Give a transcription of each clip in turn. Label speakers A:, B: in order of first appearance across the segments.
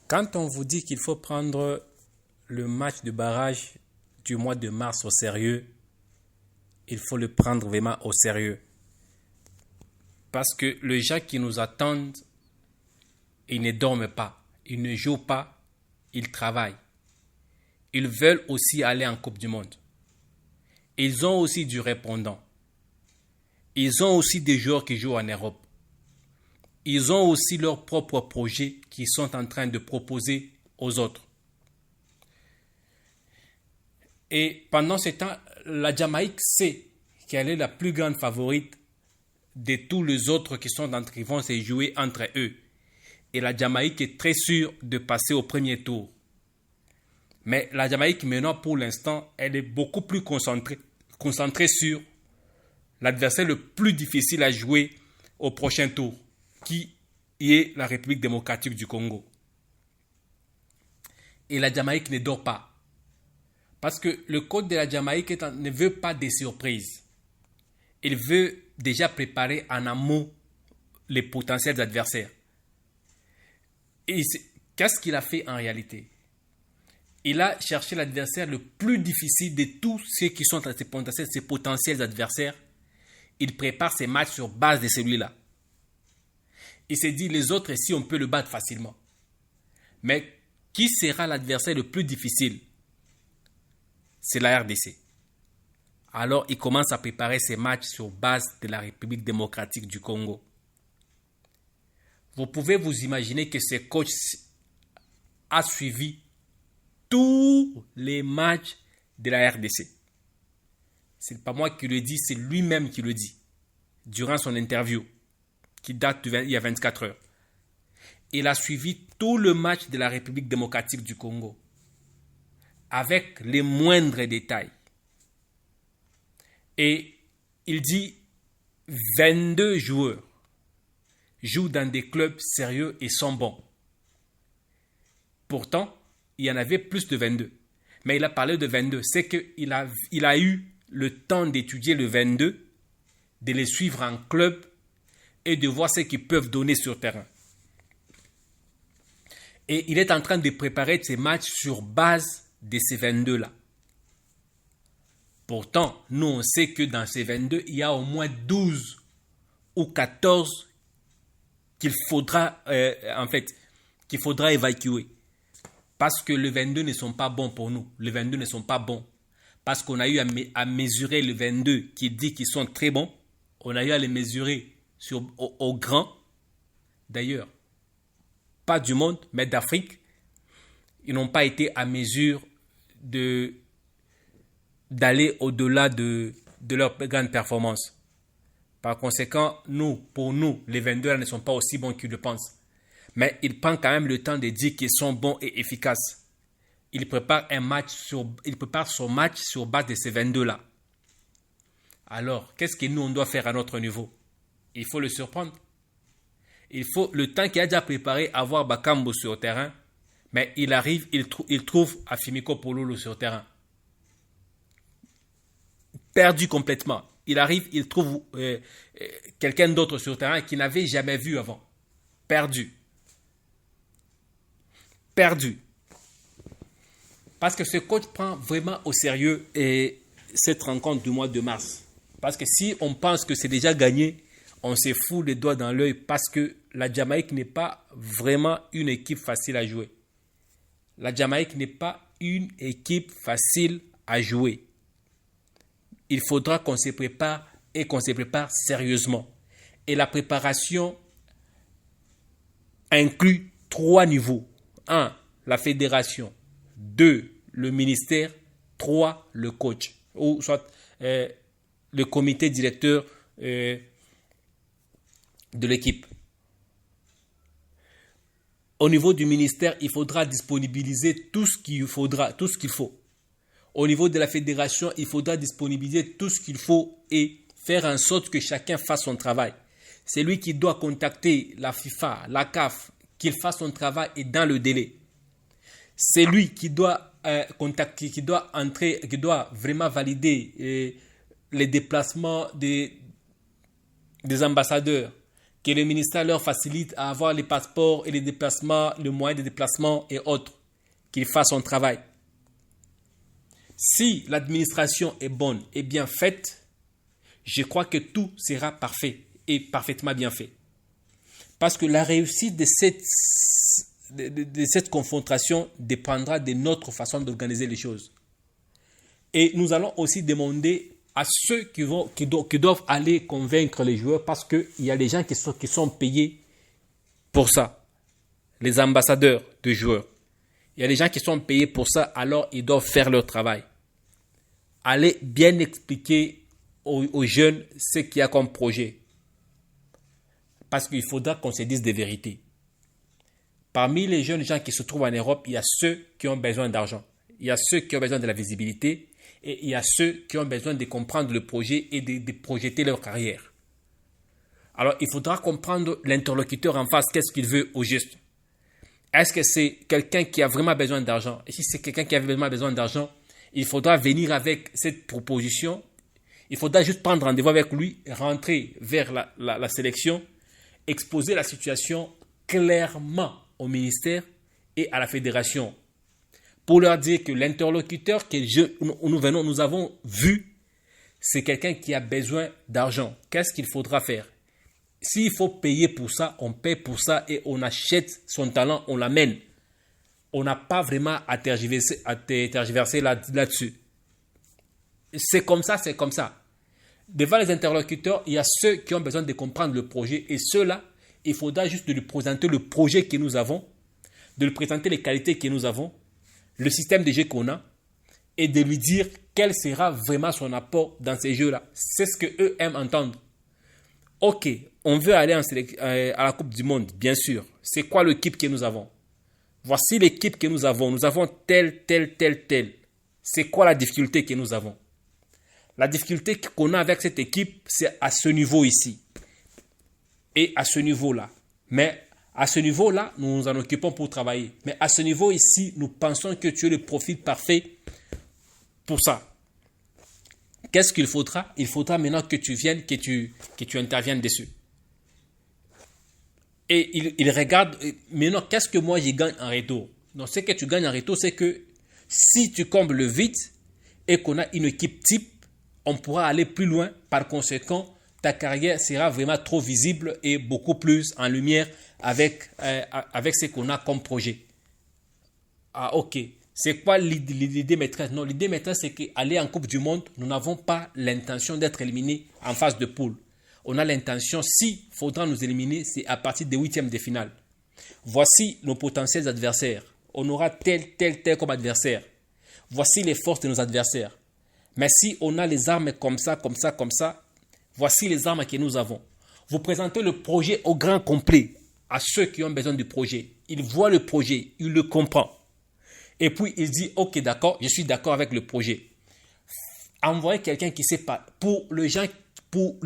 A: Quand on vous dit qu'il faut prendre le match de barrage du mois de mars au sérieux, il faut le prendre vraiment au sérieux. Parce que les gens qui nous attendent, ils ne dorment pas, ils ne jouent pas, ils travaillent. Ils veulent aussi aller en Coupe du Monde. Ils ont aussi du répondant. Ils ont aussi des joueurs qui jouent en Europe. Ils ont aussi leurs propres projets qu'ils sont en train de proposer aux autres. Et pendant ce temps, la Jamaïque sait qu'elle est la plus grande favorite de tous les autres qui vont se jouer entre eux. Et la Jamaïque est très sûre de passer au premier tour. Mais la Jamaïque, maintenant, pour l'instant, elle est beaucoup plus concentrée sur l'adversaire le plus difficile à jouer au prochain tour, qui est la République démocratique du Congo. Et la Jamaïque ne dort pas. Parce que le coach de la Jamaïque ne veut pas des surprises. Il veut déjà préparer en amont les potentiels adversaires. Et qu'est-ce qu'il a fait en réalité? Il a cherché l'adversaire le plus difficile de tous ceux qui sont ses potentiels adversaires. Il prépare ses matchs sur base de celui-là. Il s'est dit, les autres ici, on peut le battre facilement. Mais qui sera l'adversaire le plus difficile? C'est la RDC. Alors, il commence à préparer ses matchs sur base de la République démocratique du Congo. Vous pouvez vous imaginer que ce coach a suivi tous les matchs de la RDC. Ce n'est pas moi qui le dis, c'est lui-même qui le dit durant son interview qui date il y a 24 heures. Il a suivi tout le match de la République démocratique du Congo avec les moindres détails. Et il dit 22 joueurs jouent dans des clubs sérieux et sont bons. Pourtant, il y en avait plus de 22. Mais il a parlé de 22. C'est qu'il a eu le temps d'étudier le 22, de les suivre en club et de voir ce qu'ils peuvent donner sur terrain. Et il est en train de préparer ses matchs sur base de ces 22-là. Pourtant, nous, on sait que dans ces 22, il y a au moins 12 ou 14 qu'il faudra évacuer. Parce que les 22 ne sont pas bons pour nous. Les 22 ne sont pas bons. Parce qu'on a eu à mesurer les 22 qui dit qu'ils sont très bons. On a eu à les mesurer au grand. D'ailleurs, pas du monde, mais d'Afrique. Ils n'ont pas été à mesure d'aller au-delà de leur grande performance. Par conséquent, pour nous, les 22 ne sont pas aussi bons qu'ils le pensent. Mais il prend quand même le temps de dire qu'ils sont bons et efficaces. Il prépare son match sur base de ces 22-là. Alors, qu'est-ce que nous, on doit faire à notre niveau? Il faut le surprendre. Il faut le temps qu'il a déjà préparé avoir Bakambo sur terrain, mais il arrive, il trouve Afimiko Pololo sur terrain. Perdu complètement. Il arrive, il trouve quelqu'un d'autre sur terrain qu'il n'avait jamais vu avant. Perdu. Parce que ce coach prend vraiment au sérieux cette rencontre du mois de mars. Parce que si on pense que c'est déjà gagné, on se fout les doigts dans l'œil parce que la Jamaïque n'est pas vraiment une équipe facile à jouer. La Jamaïque n'est pas une équipe facile à jouer. Il faudra qu'on se prépare et qu'on se prépare sérieusement. Et la préparation inclut 3 niveaux. 1, la fédération. 2, le ministère. 3, le coach. Ou soit le comité directeur de l'équipe. Au niveau du ministère, il faudra disponibiliser tout ce qu'il faut. Au niveau de la fédération, il faudra disponibiliser tout ce qu'il faut et faire en sorte que chacun fasse son travail. C'est lui qui doit contacter la FIFA, la CAF, qu'il fasse son travail et dans le délai. C'est lui qui doit qui doit vraiment valider les déplacements des ambassadeurs, que le ministère leur facilite à avoir les passeports et les déplacements, le moyen de déplacement et autres, qu'il fasse son travail. Si l'administration est bonne et bien faite, je crois que tout sera parfait et parfaitement bien fait. Parce que la réussite de cette confrontation dépendra de notre façon d'organiser les choses. Et nous allons aussi demander à ceux qui doivent aller convaincre les joueurs, parce qu'il y a des gens qui sont payés pour ça, les ambassadeurs de joueurs. Il y a des gens qui sont payés pour ça, alors ils doivent faire leur travail. Allez bien expliquer aux jeunes ce qu'il y a comme projet. Parce qu'il faudra qu'on se dise des vérités. Parmi les jeunes gens qui se trouvent en Europe, il y a ceux qui ont besoin d'argent. Il y a ceux qui ont besoin de la visibilité. Et il y a ceux qui ont besoin de comprendre le projet et de projeter leur carrière. Alors, il faudra comprendre l'interlocuteur en face, qu'est-ce qu'il veut au juste. Est-ce que c'est quelqu'un qui a vraiment besoin d'argent? Et si c'est quelqu'un qui a vraiment besoin d'argent, il faudra venir avec cette proposition. Il faudra juste prendre rendez-vous avec lui, rentrer vers la sélection, exposer la situation clairement au ministère et à la fédération, pour leur dire que l'interlocuteur que nous avons vu, c'est quelqu'un qui a besoin d'argent. Qu'est-ce qu'il faudra faire? S'il faut payer pour ça, on paie pour ça et on achète son talent, on l'amène. On n'a pas vraiment à tergiverser là-dessus. C'est comme ça, c'est comme ça. Devant les interlocuteurs, il y a ceux qui ont besoin de comprendre le projet et ceux-là, il faudra juste de lui présenter le projet que nous avons, de lui présenter les qualités que nous avons, le système de jeu qu'on a et de lui dire quel sera vraiment son apport dans ces jeux-là. C'est ce qu'eux aiment entendre. Ok, on veut aller à la Coupe du Monde, bien sûr. C'est quoi l'équipe que nous avons? Voici l'équipe que nous avons. Nous avons telle. C'est quoi la difficulté que nous avons? La difficulté qu'on a avec cette équipe, c'est à ce niveau ici. Et à ce niveau-là. Mais à ce niveau-là, nous nous en occupons pour travailler. Mais à ce niveau ici, nous pensons que tu es le profil parfait pour ça. Qu'est-ce qu'il faudra? Il faudra maintenant que tu viennes, que tu interviennes dessus. Et il regarde, maintenant, qu'est-ce que moi je gagne en retour? Donc, ce que tu gagnes en retour, c'est que si tu combles le vide et qu'on a une équipe type, on pourra aller plus loin. Par conséquent, ta carrière sera vraiment trop visible et beaucoup plus en lumière avec ce qu'on a comme projet. Ah, ok. C'est quoi l'idée maîtresse? Non, l'idée maîtresse, c'est qu'aller en Coupe du Monde, nous n'avons pas l'intention d'être éliminés en phase de poule. On a l'intention, s'il faudra nous éliminer, c'est à partir des huitièmes de finale. Voici nos potentiels adversaires. On aura tel comme adversaire. Voici les forces de nos adversaires. Mais si on a les armes comme ça, voici les armes que nous avons. Vous présentez le projet au grand complet à ceux qui ont besoin du projet. Ils voient le projet, ils le comprennent. Et puis il dit, ok, d'accord, je suis d'accord avec le projet. Envoyez quelqu'un qui ne sait pas. Pour les gens, pour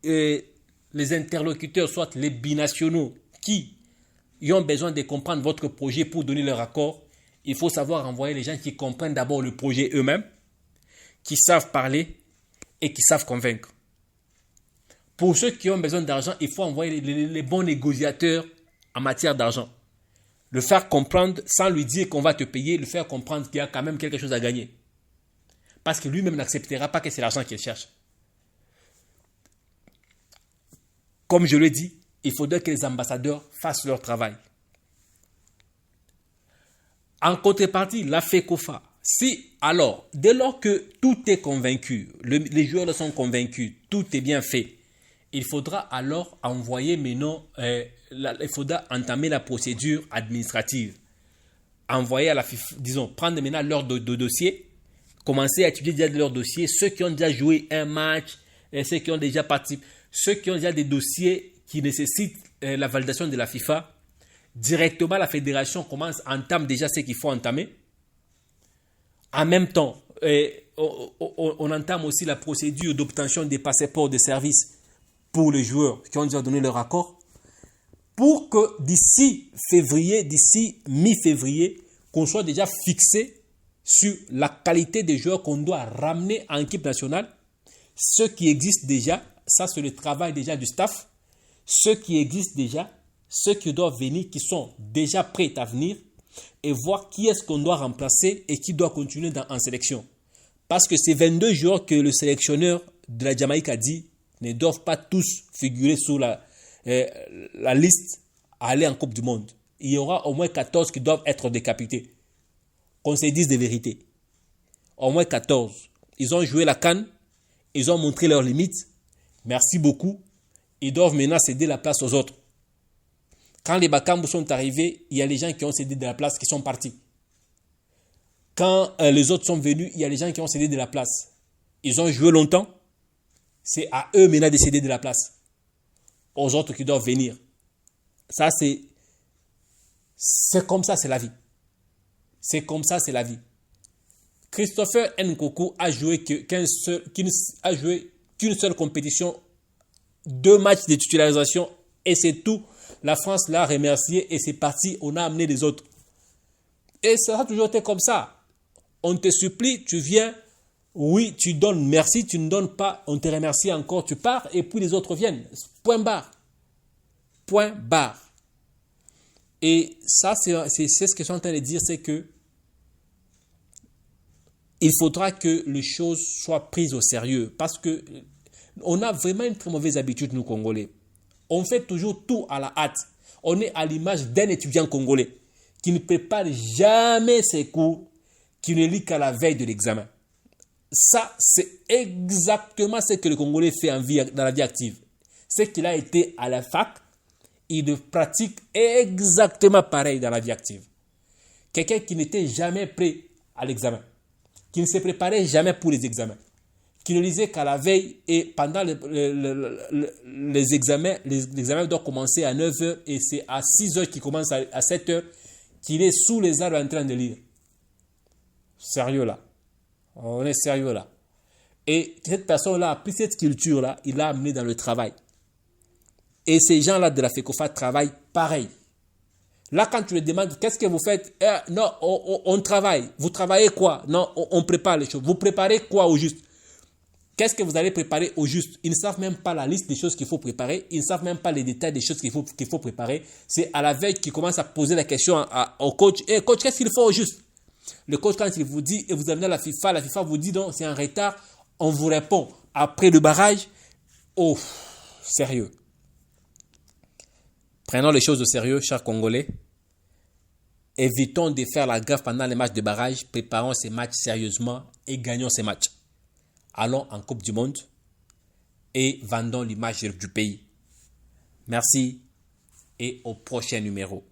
A: les interlocuteurs, soit les binationaux qui ont besoin de comprendre votre projet pour donner leur accord, il faut savoir envoyer les gens qui comprennent d'abord le projet eux-mêmes, qui savent parler et qui savent convaincre. Pour ceux qui ont besoin d'argent, il faut envoyer les bons négociateurs en matière d'argent. Le faire comprendre sans lui dire qu'on va te payer, le faire comprendre qu'il y a quand même quelque chose à gagner. Parce que lui-même n'acceptera pas que c'est l'argent qu'il cherche. Comme je l'ai dit, il faudrait que les ambassadeurs fassent leur travail. En contrepartie, la FECOFA, dès lors que tout est convaincu, les joueurs sont convaincus, tout est bien fait, il faudra alors envoyer maintenant, il faudra entamer la procédure administrative. Envoyer à la FIFA, prendre maintenant leur dossier, commencer à étudier déjà leur dossier, ceux qui ont déjà joué un match, ceux qui ont déjà participé, ceux qui ont déjà des dossiers qui nécessitent la validation de la FIFA. Directement, la fédération entame déjà ce qu'il faut entamer. En même temps, on entame aussi la procédure d'obtention des passeports de service pour les joueurs qui ont déjà donné leur accord, pour que d'ici mi-février, qu'on soit déjà fixé sur la qualité des joueurs qu'on doit ramener en équipe nationale. Ce qui existe déjà, ça c'est le travail déjà du staff. ceux qui existent déjà, ceux qui doivent venir, qui sont déjà prêts à venir, et voir qui est-ce qu'on doit remplacer et qui doit continuer en sélection. Parce que ces 22 joueurs que le sélectionneur de la Jamaïque a dit ne doivent pas tous figurer sur la liste à aller en Coupe du Monde. Il y aura au moins 14 qui doivent être décapités. Qu'on se dise des vérités. Au moins 14. Ils ont joué la CAN, ils ont montré leurs limites. Merci beaucoup. Ils doivent maintenant céder la place aux autres. Quand les Bakambu sont arrivés, il y a les gens qui ont cédé de la place qui sont partis. Quand les autres sont venus, il y a les gens qui ont cédé de la place. Ils ont joué longtemps. C'est à eux maintenant de céder de la place. Aux autres qui doivent venir. Ça, c'est comme ça, c'est la vie. C'est comme ça, c'est la vie. Christopher Nkoku a joué qu'une seule compétition, 2 matchs de titularisation et c'est tout. La France l'a remercié et c'est parti. On a amené les autres. Et ça a toujours été comme ça. On te supplie, tu viens, oui, tu donnes merci, tu ne donnes pas, on te remercie encore, tu pars et puis les autres viennent. Point barre. Point barre. Et ça, c'est ce que je suis en train de dire, c'est que il faudra que les choses soient prises au sérieux parce que on a vraiment une très mauvaise habitude, nous, Congolais. On fait toujours tout à la hâte. On est à l'image d'un étudiant congolais qui ne prépare jamais ses cours, qui ne lit qu'à la veille de l'examen. Ça, c'est exactement ce que le Congolais fait dans la vie active. C'est qu'il a été à la fac, il pratique exactement pareil dans la vie active. Quelqu'un qui n'était jamais prêt à l'examen, qui ne se préparait jamais pour les examens, qui ne lisait qu'à la veille et pendant les examens, l'examen doit commencer à 9h et c'est à 6h qu'il commence à 7h qu'il est sous les arbres en train de lire. Sérieux là. On est sérieux là. Et cette personne-là a pris cette culture-là, il l'a amenée dans le travail. Et ces gens-là de la FECOFA travaillent pareil. Là, quand tu les demandes, qu'est-ce que vous faites? Non, on travaille. Vous travaillez quoi? Non, on prépare les choses. Vous préparez quoi au juste? Qu'est-ce que vous allez préparer au juste? Ils ne savent même pas la liste des choses qu'il faut préparer. Ils ne savent même pas les détails des choses qu'il faut préparer. C'est à la veille qu'ils commencent à poser la question au coach. Coach, qu'est-ce qu'il faut au juste? Le coach, quand il vous dit, et vous amenez à la FIFA vous dit donc c'est en retard. On vous répond après le barrage. Oh, sérieux. Prenons les choses au sérieux, chers Congolais. Évitons de faire la gaffe pendant les matchs de barrage. Préparons ces matchs sérieusement et gagnons ces matchs. Allons en Coupe du Monde et vendons l'image du pays. Merci et au prochain numéro.